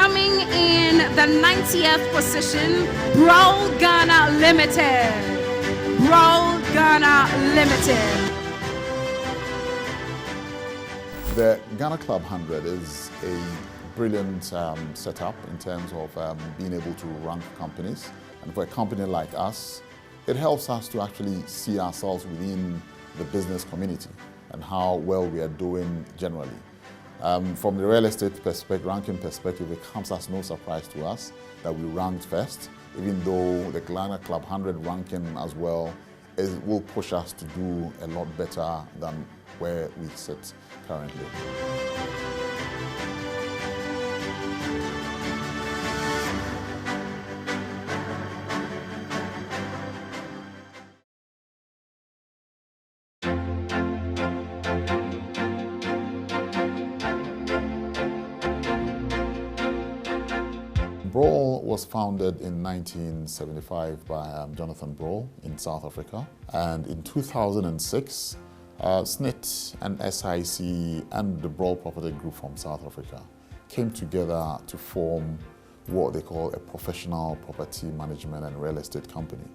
Coming in the 90th position, Broll Ghana Ltd. Broll Ghana Ltd. The Ghana Club 100 is a brilliant setup in terms of being able to rank companies. And for a company like us, it helps us to actually see ourselves within the business community and how well we are doing generally. From the real estate ranking perspective, it comes as no surprise to us that we ranked first, even though the Ghana Club 100 ranking as well will push us to do a lot better than where we sit currently. Broll was founded in 1975 by Jonathan Broll in South Africa, and in 2006 SNIT and SIC and the Broll Property Group from South Africa came together to form what they call a professional property management and real estate company.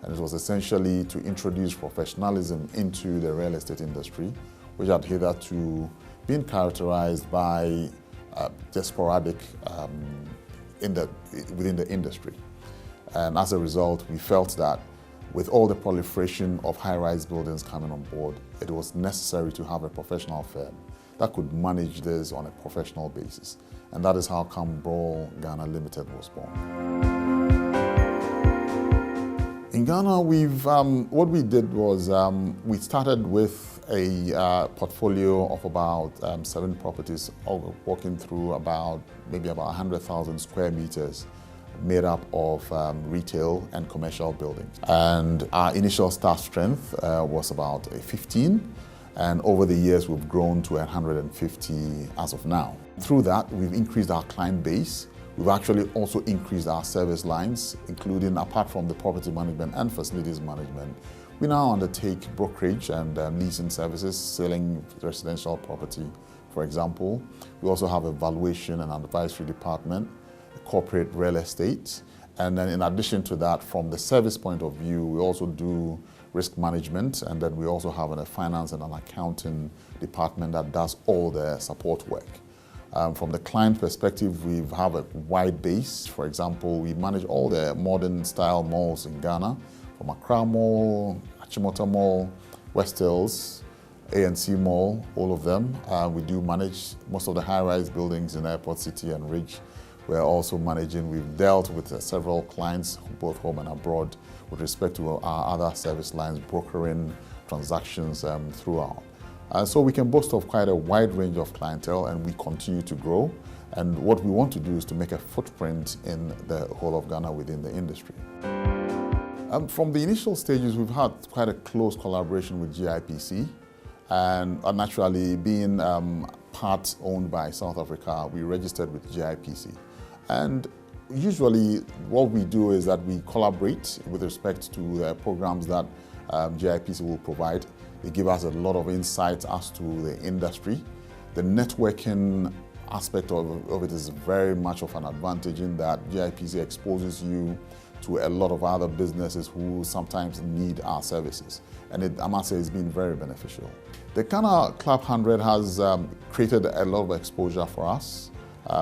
And it was essentially to introduce professionalism into the real estate industry, which had hitherto been characterized by just sporadic within the industry. And as a result, we felt that with all the proliferation of high-rise buildings coming on board, it was necessary to have a professional firm that could manage this on a professional basis. And that is how Broll Ghana Ltd was born. In Ghana, what we did was we started with a portfolio of about 7 properties, working through maybe about 100,000 square meters, made up of retail and commercial buildings. And our initial staff strength was about 15, and over the years we've grown to 150 as of now. Through that, we've increased our client base. We've actually also increased our service lines, including, apart from the property management and facilities management, we now undertake brokerage and leasing services, selling residential property, for example. We also have a valuation and advisory department, corporate real estate, and then in addition to that, from the service point of view, we also do risk management, and then we also have a finance and an accounting department that does all the support work. From the client perspective, we have a wide base. For example, we manage all the modern style malls in Ghana, from Accra Mall, Achimota Mall, West Hills, ANC Mall, all of them. We do manage most of the high-rise buildings in Airport City and Ridge. We're also managing, we've dealt with several clients, both home and abroad, with respect to our other service lines, brokering transactions throughout. So we can boast of quite a wide range of clientele, and we continue to grow. And what we want to do is to make a footprint in the whole of Ghana within the industry. From the initial stages, we've had quite a close collaboration with GIPC, and naturally being part owned by South Africa, we registered with GIPC. And usually what we do is that we collaborate with respect to the programs that GIPC will provide. They give us a lot of insights as to the industry. The networking aspect of it is very much of an advantage in that GIPC exposes you to a lot of other businesses who sometimes need our services. And I must say, it's been very beneficial. The Ghana Club 100 has created a lot of exposure for us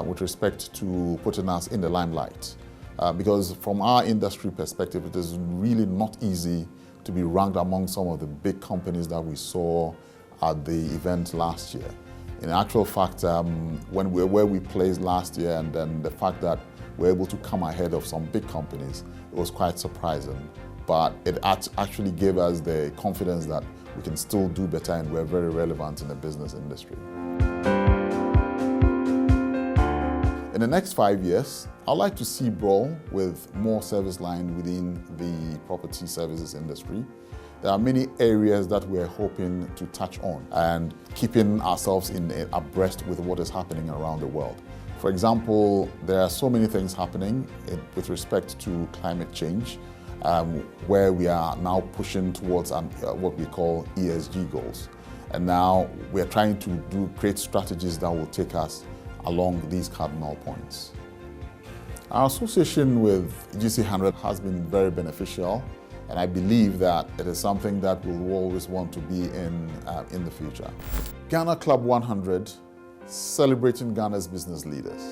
with respect to putting us in the limelight. Because from our industry perspective, it is really not easy to be ranked among some of the big companies that we saw at the event last year. In actual fact, where we placed last year, and then the fact that we're able to come ahead of some big companies, it was quite surprising. But it actually gave us the confidence that we can still do better, and we're very relevant in the business industry. In the next 5 years, I'd like to see Broll with more service line within the property services industry. There are many areas that we're hoping to touch on and keeping ourselves abreast with what is happening around the world. For example, there are so many things happening with respect to climate change, where we are now pushing towards what we call ESG goals. And now we're trying to create strategies that will take us along these cardinal points. Our association with GC100 has been very beneficial, and I believe that it is something that we'll always want to be in the future. Ghana Club 100, celebrating Ghana's business leaders.